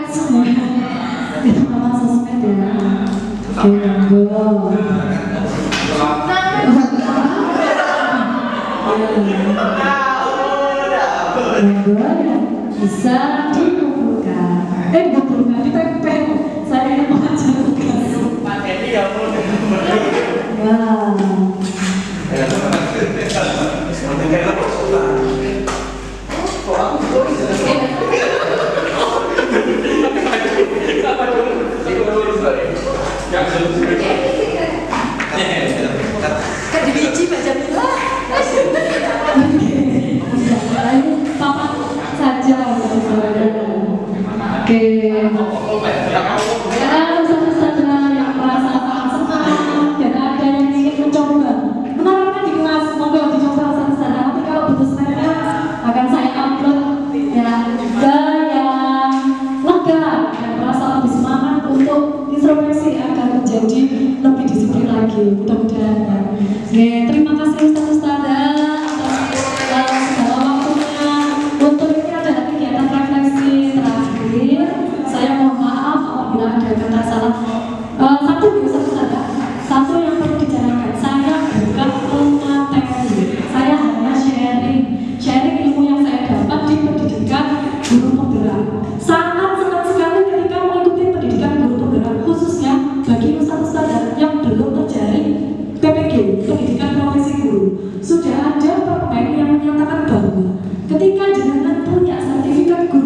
itu nama sosmed ya. Oke, monggo. Bisa dikumpulkan. Kumpulkan ditempel. Saya yang mengajar tugas. Wow. Kan dibiji Mbak Jamila. Papa saja. Oke. Ya, Ustazah yang merasa senang dan ada yang ingin mencoba menerapkan di kelas, monggo dicoba Ustazah. Nanti kalau butuh snapnya akan saya upload ya. Yang lega dan merasa lebih semangat untuk introspeksi agar menjadi lebih disiplin lagi. Mudah-mudahan ya. Oke, terima kasih Ustazah atas segala waktunya. Untuk ini adalah kegiatan refleksi terakhir. Saya mohon maaf apabila ada kata salah. Satu yang perlu dijalankan, saya bukan pemateri. Saya hanya sharing ilmu yang saya dapat di pendidikan guru penggerak. Sangat senang sekali ketika mengikuti pendidikan guru penggerak, khususnya bagi ustaz-ustaz yang belum terjaring PPG, pendidikan profesi guru. Sudah ada permen yang menyatakan bahwa ketika jenengan punya sertifikat guru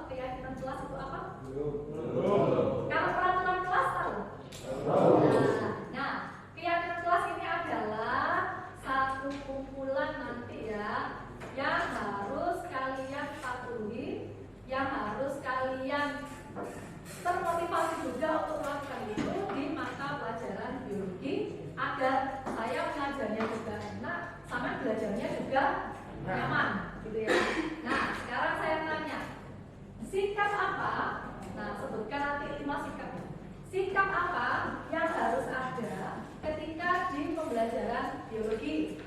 keyakinan kelas itu apa? Kalau peraturan kelas tahu? Nah, keyakinan kelas ini adalah satu kumpulan nanti ya, yang harus kalian patuhi, yang harus kalian termotivasi juga untuk melakukan itu di mata pelajaran biologi agar saya mengajarnya juga enak, sama belajarnya juga nyaman, gitu ya. Nah, sekarang saya tanya, sikap apa? Nah, sebutkan nanti 5 sikap. Sikap apa yang harus ada ketika di pembelajaran biologi?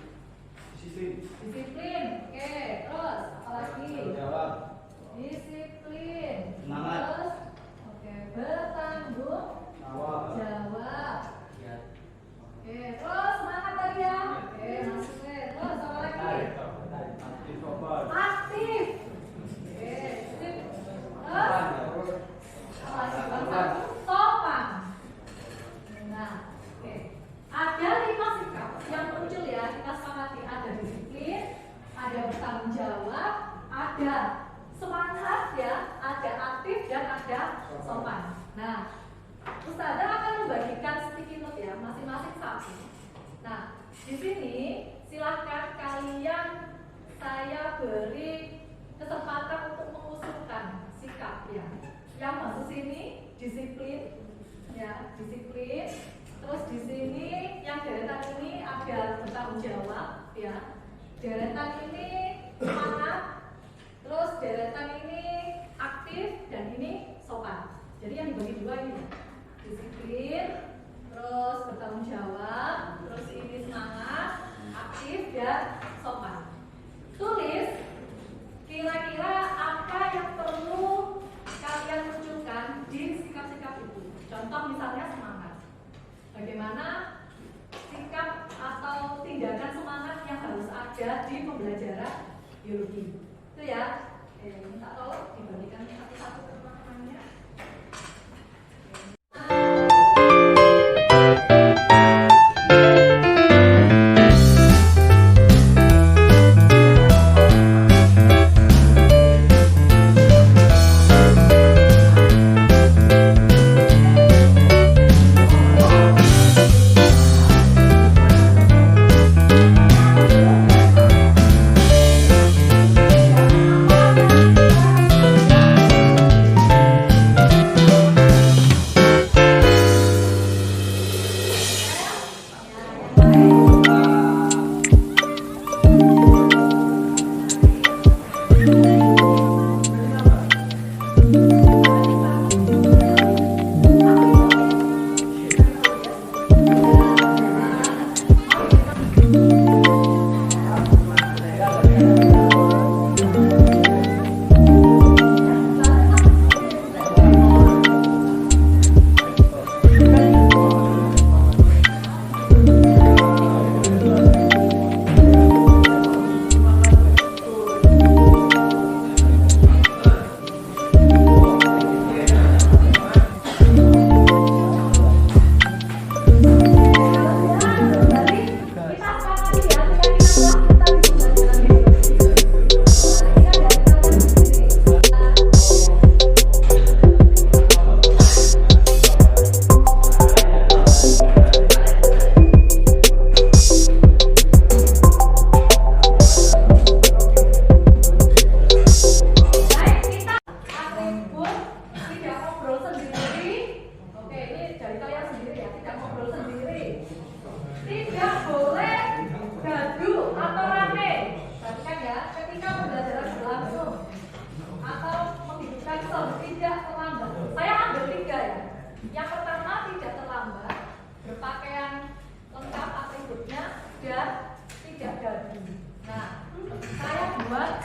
Disiplin. Oke, terus apa lagi? Disiplin. Terus oke, bertanggung jawab. Oke, terus semangat tadi ya. Oke, masuk deh. Terus apa lagi? Aktif. Oke, sip. Terus apa lagi? Sopan. Nah, oke. Ada 5 sikap yang muncul ya, kita sepakati. Ada disiplin, ada bertanggung jawab, ada semangat ya, ada aktif dan ada sopan. Nah, Ustazah akan membagikan sticky note ya, masing-masing satu. Nah, di sini silahkan kalian saya beri kesempatan untuk mengusulkan sikap ya. Yang masuk sini disiplin, ya disiplin. Terus di sini yang deretan ini ada bertanggung jawab, ya. Deretan ini semangat. Terus deretan ini aktif dan ini sopan. Jadi yang dibagi dua ini disiplin, terus bertanggung jawab, terus ini semangat, aktif dan sopan. Tulis kira-kira apa yang perlu kalian munculkan di sikap-sikap itu. Contoh misalnya semangat. Bagaimana sikap atau tindakan semangat yang harus ada di pembelajaran biologi. Itu ya. Minta tolong dibandingkan satu-satu ke teman-temannya.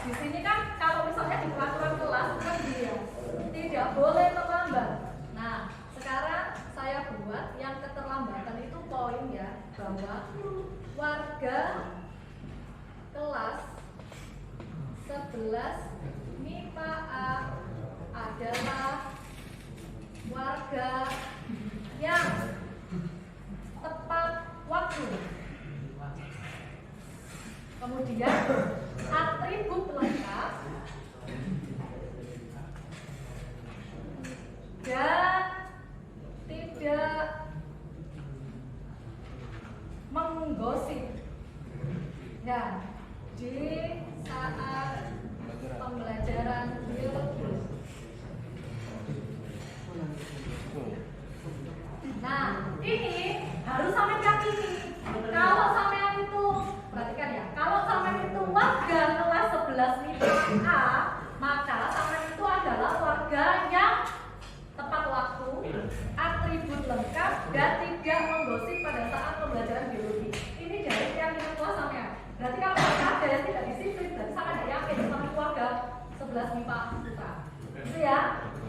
Di sini kan kalau misalnya di peraturan kelas kan dia tidak boleh terlambat. Nah, sekarang saya buat yang keterlambatan itu poin ya, bahwa warga kelas 11 MIPA A adalah warga yang tepat waktu. Kemudian atribut pelengkap suka. Itu ya.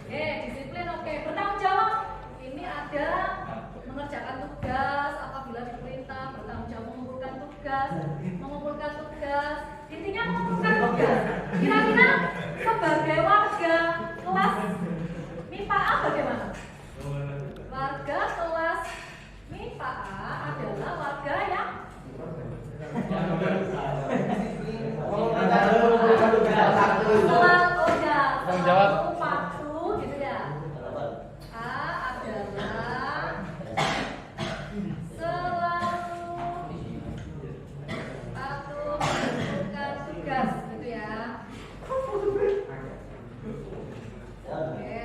Oke, disiplin oke. Bertanggung jawab. Ini ada mengerjakan tugas apabila diperintah, bertanggung jawab mengumpulkan tugas. Intinya mengumpulkan tugas. Kira-kira sebagai warga kelas MIPA A bagaimana? Warga kelas MIPA A adalah warga yang selalu patuh gitu ya. A adalah selalu patuh melakukan tugas gitu ya. Oke,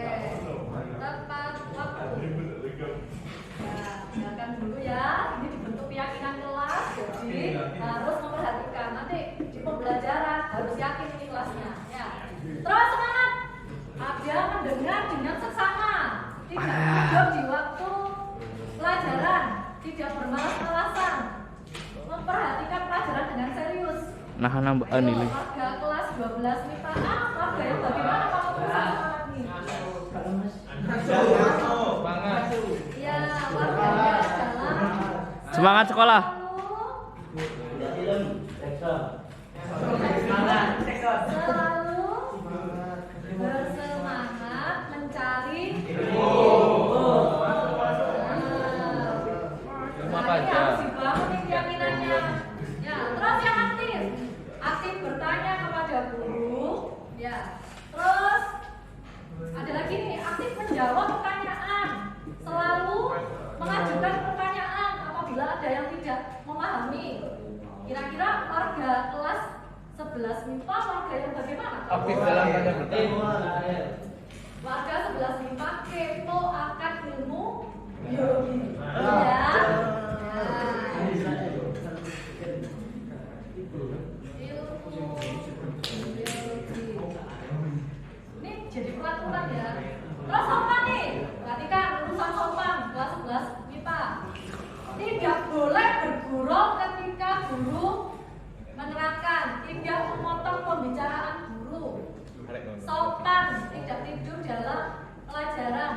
tepat waktu. Nah, dengarkan dulu ya. Ini dibentuk keyakinan kelas, jadi harus memperhatikan. Nanti di pembelajaran harus yakin ini kelasnya. Ya. Terus semangat. Ada mendengar dengan seksama, tidak tidur di waktu pelajaran, tidak bermalas-malasan, memperhatikan pelajaran dengan serius. Nah, nambaan ini. Warga kelas 12 MIPA A, warga yang bagaimana kalau semangat nih? Iya, warganya adalah Semangat sekolah. selalu bersemangat mencari Nanti harus dibangun nih keyakinannya. Ya, terus yang aktif bertanya kepada guru. Ya, terus ada lagi nih, aktif menjawab pertanyaan, selalu mengajukan pertanyaan apabila ada yang tidak memahami. Kira-kira warga kelas 11 MIPA warga yang bagaimana? Aktif dalam tanda bertanya. Warga 11 MIPA kepo akan ilmu biologi. Ya. Ini jadi peraturan ya. Terus sopan nih, perhatikan urusan sopan kelas 11 MIPA. Tidak boleh bergurau ketika guru menerangkan, tidak memotong pembicaraan guru. Sopan, tidak tidur dalam pelajaran.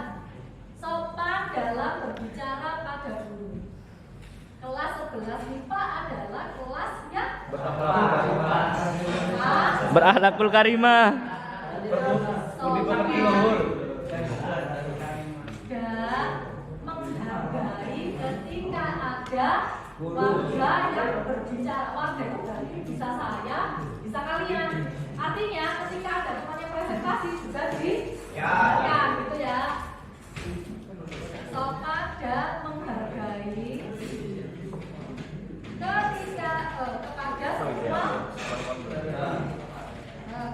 Sopan dalam berbicara pada guru. Kelas 11 MIPA adalah kelas yang Berakhlakul karimah. dan menghargai ketika ada warga yang berbicara. Warga itu berarti bisa saya, bisa kalian. Artinya ketika ada temannya presentasi juga dihargai gitu ya. Sopan dan menghargai ketika kepada semua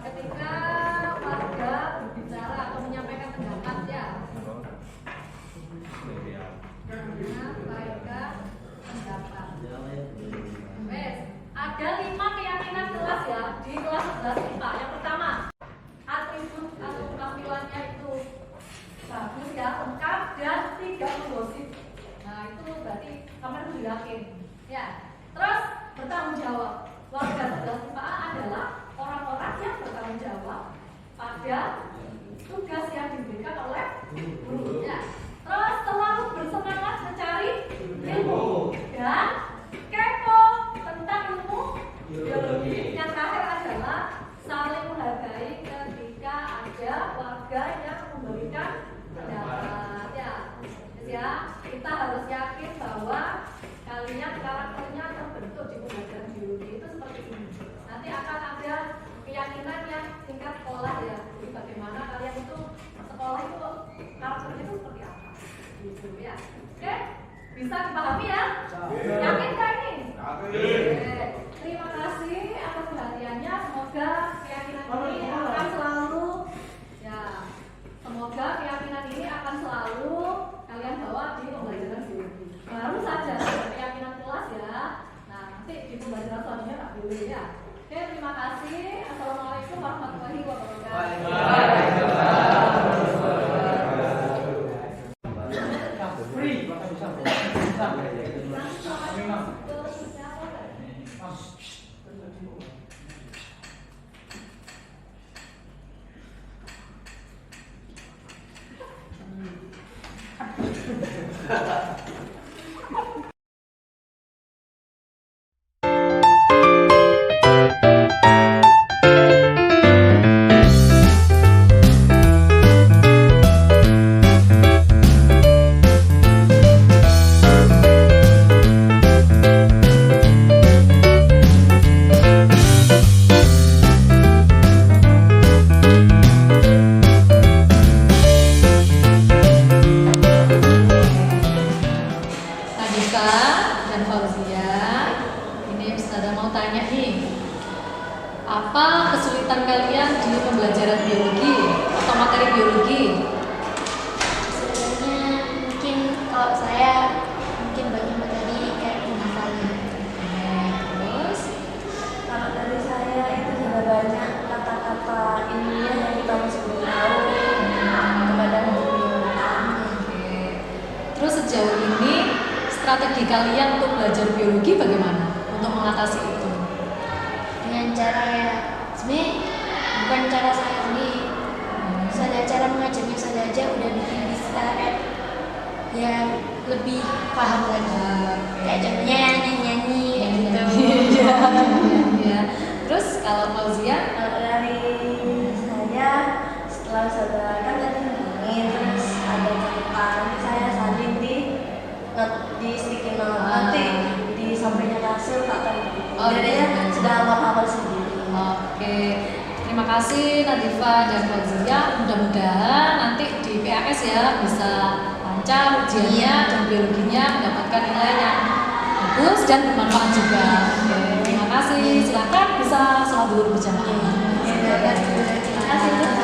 ketika warga berbicara atau menyampaikan pendapat ya. Menyampaikan pendapat. Wes, ada 5 keyakinan kelas ya di kelas 11 MIPA. Yang pertama, atribut atau tampilannya itu bagus ya, lengkap dan tidak menggosip. Nah, itu berarti kamu harus yakin. Ya. Terus bertanggung jawab. Warga 11 MIPA adalah orang-orang yang bertanggung jawab pada tugas yang diberikan oleh guru. Ya. Terus selalu bersemangat mencari ilmu dan kepo tentang ilmu biologi. Yang terakhir adalah saling menghargai ketika ada warga yang memberikan pendapat. Ya, kita harus yakin bahwa kalian karakternya terbentuk di pembelajaran biologi itu seperti ini. Nanti akan ada keyakinan yang tingkat sekolah ya. Jadi bagaimana kalian itu sekolah itu karakternya itu seperti apa? Gitu ya. Oke? Bisa dipahami ya? Yakin kan ini? Oke. Terima kasih atas perhatiannya. Semoga keyakinan ini akan selalu ya. Semoga keyakinan ini akan selalu kalian bawa di pembelajaran biologi. Baru saja keyakinan kelas ya. Nah, nanti di pembelajaran selanjutnya tak boleh ya. Oke, terima kasih. Assalamualaikum warahmatullahi wabarakatuh. Nadika dan Fauzia, ini Ustazah mau tanya nih, apa kesulitan kalian di pembelajaran biologi atau materi biologi? Sebenarnya mungkin kalau saya mungkin bagi materi kayak penghafalnya. Terus, Kalau dari saya itu sudah banyak kata-kata ilmiah yang kita masih belum tahu kepada guru. oke. Terus sejauh ini strategi kalian untuk belajar biologi bagaimana untuk mengatasi itu? Dengan cara ya, sebenarnya bukan cara saya sendiri, saja cara mengajarnya saja aja udah bikin bisa yang lebih paham lagi. Kayak contohnya nyanyi-nyanyi gitu. Ya. Terus kalau Fauzia, Kalau dari saya setelah saudara kan tadi nyanyi terus ada catatan nanti saya salin di sticky note nanti di sampingnya kasur tak tahu Oh, jadinya iya. sudah hafal sendiri. oke. Terima kasih Nadifa dan Fauzia. Mudah-mudahan nanti di PAS ya bisa lancar ujiannya dan biologinya mendapatkan nilai yang bagus dan bermanfaat juga. Oke, terima kasih. Silakan bisa sholat dulu berjamaah. Terima kasih.